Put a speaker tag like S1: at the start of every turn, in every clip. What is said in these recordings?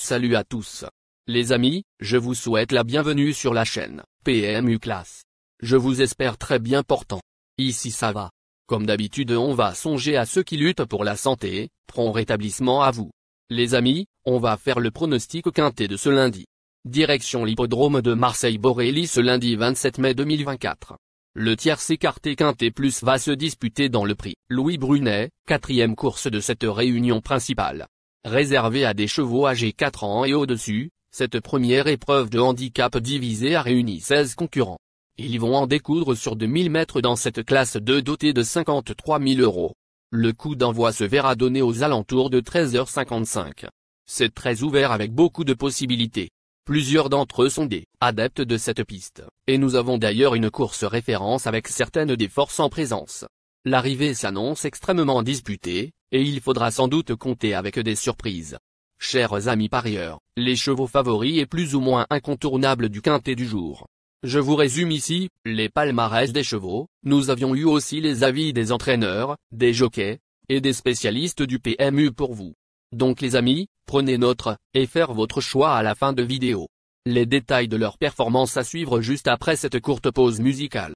S1: Salut à tous. Les amis, je vous souhaite la bienvenue sur la chaîne PMU Classe. Je vous espère très bien portant. Ici ça va. Comme d'habitude on va songer à ceux qui luttent pour la santé, prompt rétablissement à vous. Les amis, on va faire le pronostic quintet de ce lundi. Direction l'hippodrome de Marseille-Borély ce lundi 27 mai 2024. Le tierce écarté quintet plus va se disputer dans le prix Louis Brunet, quatrième course de cette réunion principale. Réservée à des chevaux âgés 4 ans et au-dessus, cette première épreuve de handicap divisée a réuni 16 concurrents. Ils vont en découdre sur 2000 mètres dans cette classe 2 dotée de 53 000 €. Le coup d'envoi se verra donner aux alentours de 13h55. C'est très ouvert avec beaucoup de possibilités. Plusieurs d'entre eux sont des adeptes de cette piste, et nous avons d'ailleurs une course référence avec certaines des forces en présence. L'arrivée s'annonce extrêmement disputée, et il faudra sans doute compter avec des surprises. Chers amis parieurs, les chevaux favoris et plus ou moins incontournables du quintet du jour. Je vous résume ici, les palmarès des chevaux, nous avions eu aussi les avis des entraîneurs, des jockeys, et des spécialistes du PMU pour vous. Donc les amis, prenez note, et faire votre choix à la fin de vidéo. Les détails de leur performance à suivre juste après cette courte pause musicale.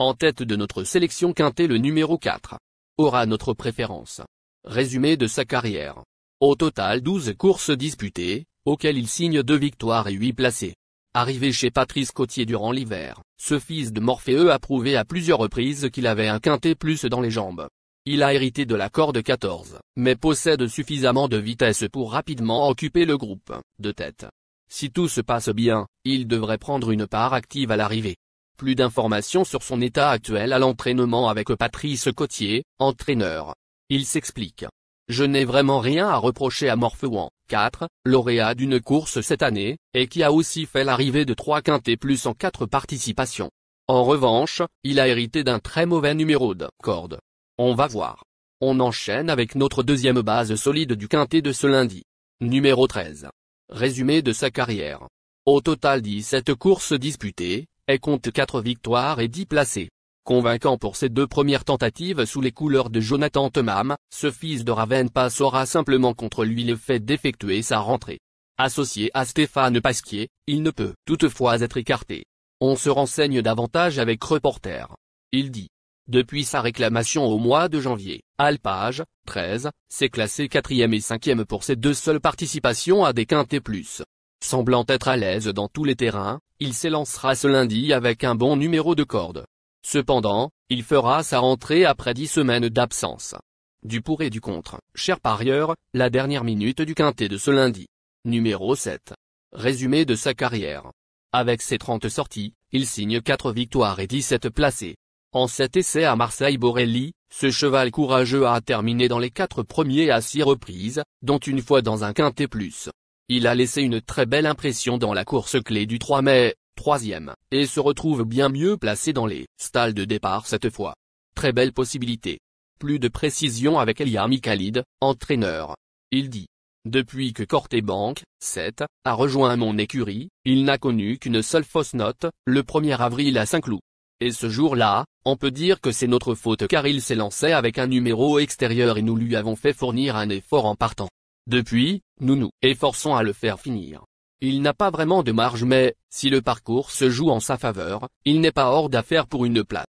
S1: En tête de notre sélection quintet le numéro 4. Aura notre préférence. Résumé de sa carrière. Au total 12 courses disputées, auxquelles il signe 2 victoires et 8 placés. Arrivé chez Patrice Cottier durant l'hiver, ce fils de Morphée a prouvé à plusieurs reprises qu'il avait un quintet plus dans les jambes. Il a hérité de la corde 14, mais possède suffisamment de vitesse pour rapidement occuper le groupe de tête. Si tout se passe bien, il devrait prendre une part active à l'arrivée. Plus d'informations sur son état actuel à l'entraînement avec Patrice Cottier, entraîneur. Il s'explique. Je n'ai vraiment rien à reprocher à Morpheuan, 4, lauréat d'une course cette année, et qui a aussi fait l'arrivée de 3 quintets plus en 4 participations. En revanche, il a hérité d'un très mauvais numéro de corde. On va voir. On enchaîne avec notre deuxième base solide du quintet de ce lundi. Numéro 13. Résumé de sa carrière. Au total 17 courses disputées, elle compte 4 victoires et 10 placés. Convaincant pour ses 2 premières tentatives sous les couleurs de Jonathan Themam, ce fils de Ravenpas aura simplement contre lui le fait d'effectuer sa rentrée. Associé à Stéphane Pasquier, il ne peut toutefois être écarté. On se renseigne davantage avec Reporter. Il dit. Depuis sa réclamation au mois de janvier, Alpage, 13, s'est classé 4e et 5e pour ses 2 seules participations à des quintets plus. Semblant être à l'aise dans tous les terrains, il s'élancera ce lundi avec un bon numéro de corde. Cependant, il fera sa rentrée après 10 semaines d'absence. Du pour et du contre, chers parieurs, la dernière minute du quintet de ce lundi. Numéro 7. Résumé de sa carrière. Avec ses 30 sorties, il signe 4 victoires et 17 placés. En 7 essais à Marseille-Borély, ce cheval courageux a terminé dans les 4 premiers à 6 reprises, dont une fois dans un quintet plus. Il a laissé une très belle impression dans la course clé du 3 mai, 3e, et se retrouve bien mieux placé dans les stalles de départ cette fois. Très belle possibilité. Plus de précision avec Eliam Khalid, entraîneur. Il dit. Depuis que Corté Bank, 7, a rejoint mon écurie, il n'a connu qu'une seule fausse note, le 1er avril à Saint-Cloud. Et ce jour-là, on peut dire que c'est notre faute car il s'est lancé avec un numéro extérieur et nous lui avons fait fournir un effort en partant. Depuis, nous nous efforçons à le faire finir. Il n'a pas vraiment de marge mais, si le parcours se joue en sa faveur, il n'est pas hors d'affaire pour une place.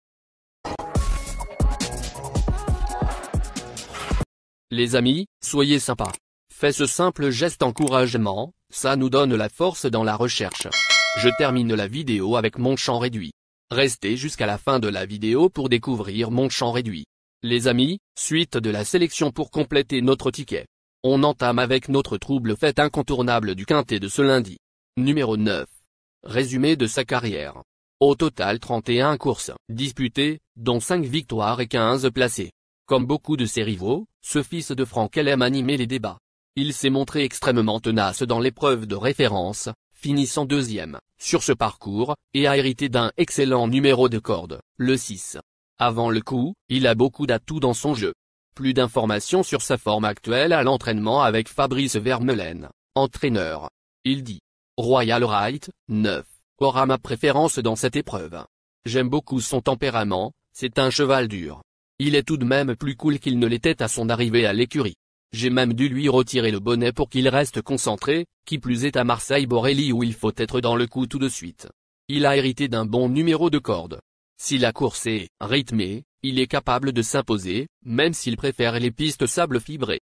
S1: Les amis, soyez sympas. Faites ce simple geste encouragement, ça nous donne la force dans la recherche. Je termine la vidéo avec mon champ réduit. Restez jusqu'à la fin de la vidéo pour découvrir mon champ réduit. Les amis, suite de la sélection pour compléter notre ticket. On entame avec notre trouble fait incontournable du quintet de ce lundi. Numéro 9. Résumé de sa carrière. Au total 31 courses disputées, dont 5 victoires et 15 placés. Comme beaucoup de ses rivaux, ce fils de Franck aime animer les débats. Il s'est montré extrêmement tenace dans l'épreuve de référence, finissant 2e, sur ce parcours, et a hérité d'un excellent numéro de corde, le 6. Avant le coup, il a beaucoup d'atouts dans son jeu. Plus d'informations sur sa forme actuelle à l'entraînement avec Fabrice Vermeulen, entraîneur. Il dit. Royal Right, 9, aura ma préférence dans cette épreuve. J'aime beaucoup son tempérament, c'est un cheval dur. il est tout de même plus cool qu'il ne l'était à son arrivée à l'écurie. J'ai même dû lui retirer le bonnet pour qu'il reste concentré, qui plus est à Marseille-Borelli où il faut être dans le coup tout de suite. Il a hérité d'un bon numéro de corde. Si la course est rythmée, il est capable de s'imposer, même s'il préfère les pistes sable fibré.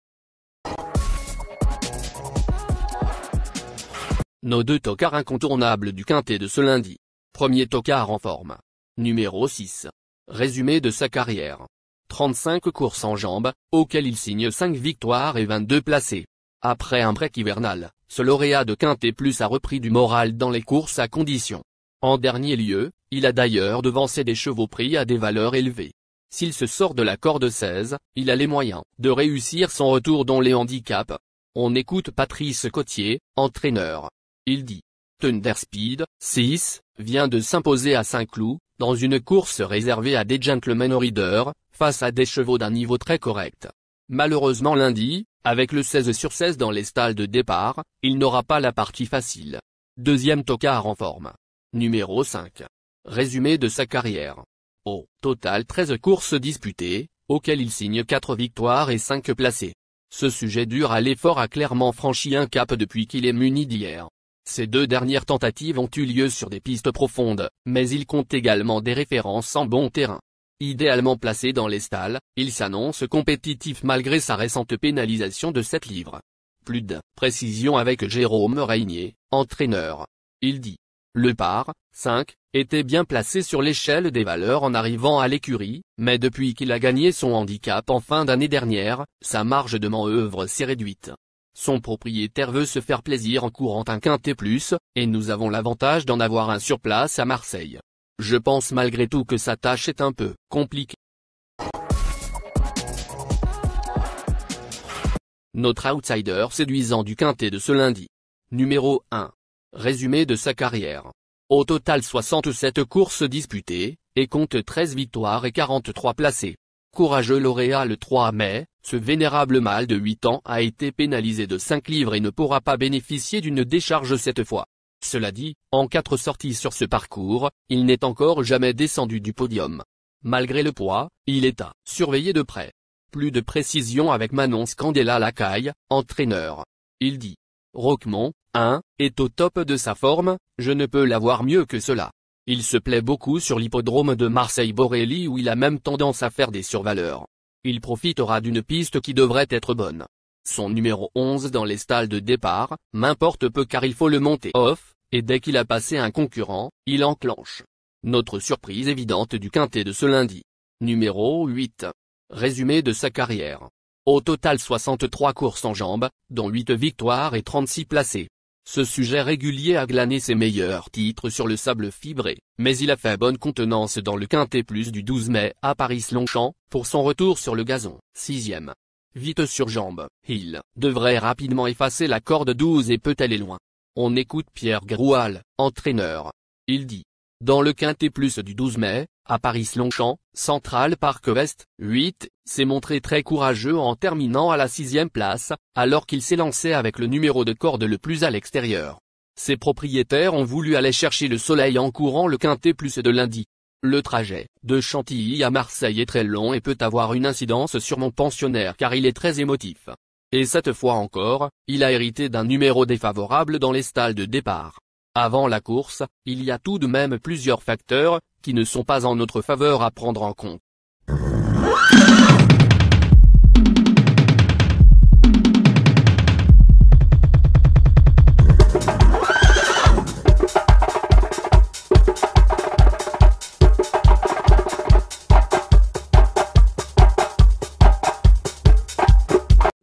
S1: Nos deux tocards incontournables du quintet de ce lundi. Premier tocard en forme. Numéro 6. Résumé de sa carrière. 35 courses en jambes, auxquelles il signe 5 victoires et 22 placés. Après un break hivernal, ce lauréat de Quintet Plus a repris du moral dans les courses à condition. En dernier lieu, il a d'ailleurs devancé des chevaux pris à des valeurs élevées. S'il se sort de la corde 16, il a les moyens de réussir son retour dans les handicaps. On écoute Patrice Cotier, entraîneur. Il dit. Thunder Speed, 6, vient de s'imposer à Saint-Cloud, dans une course réservée à des gentlemen riders, face à des chevaux d'un niveau très correct. Malheureusement lundi, avec le 16/16 dans les stalles de départ, il n'aura pas la partie facile. Deuxième tocard en forme. Numéro 5. Résumé de sa carrière. Au total 13 courses disputées, auxquelles il signe 4 victoires et 5 placés. Ce sujet dur à l'effort a clairement franchi un cap depuis qu'il est muni d'hier. Ces 2 dernières tentatives ont eu lieu sur des pistes profondes, mais il compte également des références en bon terrain. Idéalement placé dans les stalles, il s'annonce compétitif malgré sa récente pénalisation de 7 livres. Plus de précision avec Jérôme Régnier, entraîneur. Il dit. Le par 5 était bien placé sur l'échelle des valeurs en arrivant à l'écurie, mais depuis qu'il a gagné son handicap en fin d'année dernière, sa marge de manœuvre s'est réduite. Son propriétaire veut se faire plaisir en courant un quintet plus, et nous avons l'avantage d'en avoir un sur place à Marseille. Je pense malgré tout que sa tâche est un peu compliquée. Notre outsider séduisant du quintet de ce lundi. Numéro 1. Résumé de sa carrière. Au total 67 courses disputées, et compte 13 victoires et 43 placés. Courageux lauréat le 3 mai, ce vénérable mâle de 8 ans a été pénalisé de 5 livres et ne pourra pas bénéficier d'une décharge cette fois. Cela dit, en 4 sorties sur ce parcours, il n'est encore jamais descendu du podium. Malgré le poids, il est à surveiller de près. Plus de précision avec Manon Scandella-Lacaille, entraîneur. Il dit. Roquemont, 1, est au top de sa forme, je ne peux l'avoir mieux que cela. Il se plaît beaucoup sur l'hippodrome de Marseille-Borelli où il a même tendance à faire des survaleurs. Il profitera d'une piste qui devrait être bonne. Son numéro 11 dans les stalles de départ, m'importe peu car il faut le monter off, et dès qu'il a passé un concurrent, il enclenche. Notre surprise évidente du quintet de ce lundi. Numéro 8. Résumé de sa carrière. Au total 63 courses en jambes, dont 8 victoires et 36 placés. Ce sujet régulier a glané ses meilleurs titres sur le sable fibré, mais il a fait bonne contenance dans le quintet plus du 12 mai à Paris-Longchamp, pour son retour sur le gazon. 6e. Vite sur jambes, il devrait rapidement effacer la corde 12 et peut aller loin. On écoute Pierre Groual, entraîneur. Il dit. Dans le quintet plus du 12 mai, à Paris-Longchamp, Central Park West, 8, s'est montré très courageux en terminant à la 6e place, alors qu'il s'est lancé avec le numéro de corde le plus à l'extérieur. Ses propriétaires ont voulu aller chercher le soleil en courant le quintet plus de lundi. Le trajet de Chantilly à Marseille est très long et peut avoir une incidence sur mon pensionnaire car il est très émotif. Et cette fois encore, il a hérité d'un numéro défavorable dans les stalles de départ. Avant la course, il y a tout de même plusieurs facteurs, qui ne sont pas en notre faveur à prendre en compte.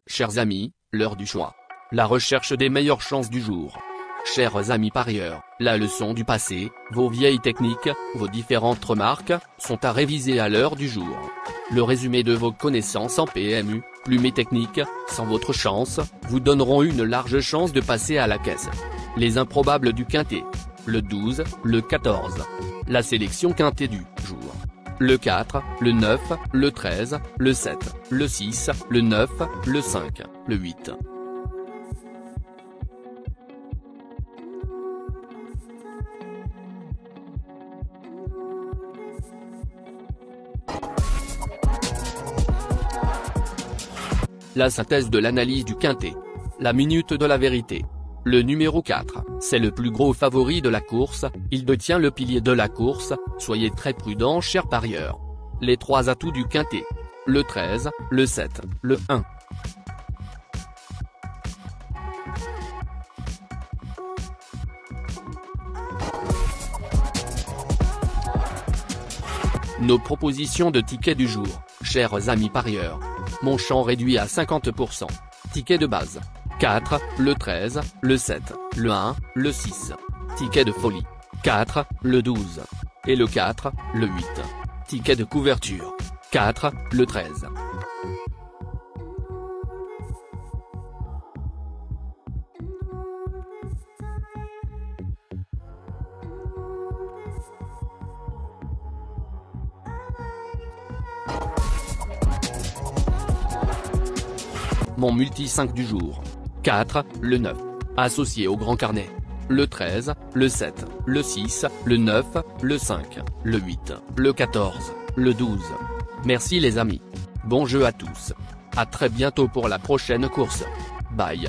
S1: Chers amis, l'heure du choix. La recherche des meilleures chances du jour. Chers amis parieurs, la leçon du passé, vos vieilles techniques, vos différentes remarques, sont à réviser à l'heure du jour. Le résumé de vos connaissances en PMU, plumes et techniques, sans votre chance, vous donneront une large chance de passer à la caisse. Les improbables du quintet. Le 12, le 14. La sélection quintet du jour. Le 4, le 9, le 13, le 7, le 6, le 9, le 5, le 8. La synthèse de l'analyse du quintet. La minute de la vérité. Le numéro 4, c'est le plus gros favori de la course, il détient le pilier de la course, soyez très prudents chers parieurs. Les 3 atouts du quintet. Le 13, le 7, le 1. Nos propositions de tickets du jour, chers amis parieurs. Mon champ réduit à 50%. Ticket de base. 4, le 13, le 7, le 1, le 6. Ticket de folie. 4, le 12. Et le 4, le 8. Ticket de couverture. 4, le 13. Mon multi 5 du jour. 4, le 9. Associé au grand carnet. Le 13, le 7, le 6, le 9, le 5, le 8, le 14, le 12. Merci les amis. Bon jeu à tous. À très bientôt pour la prochaine course. Bye.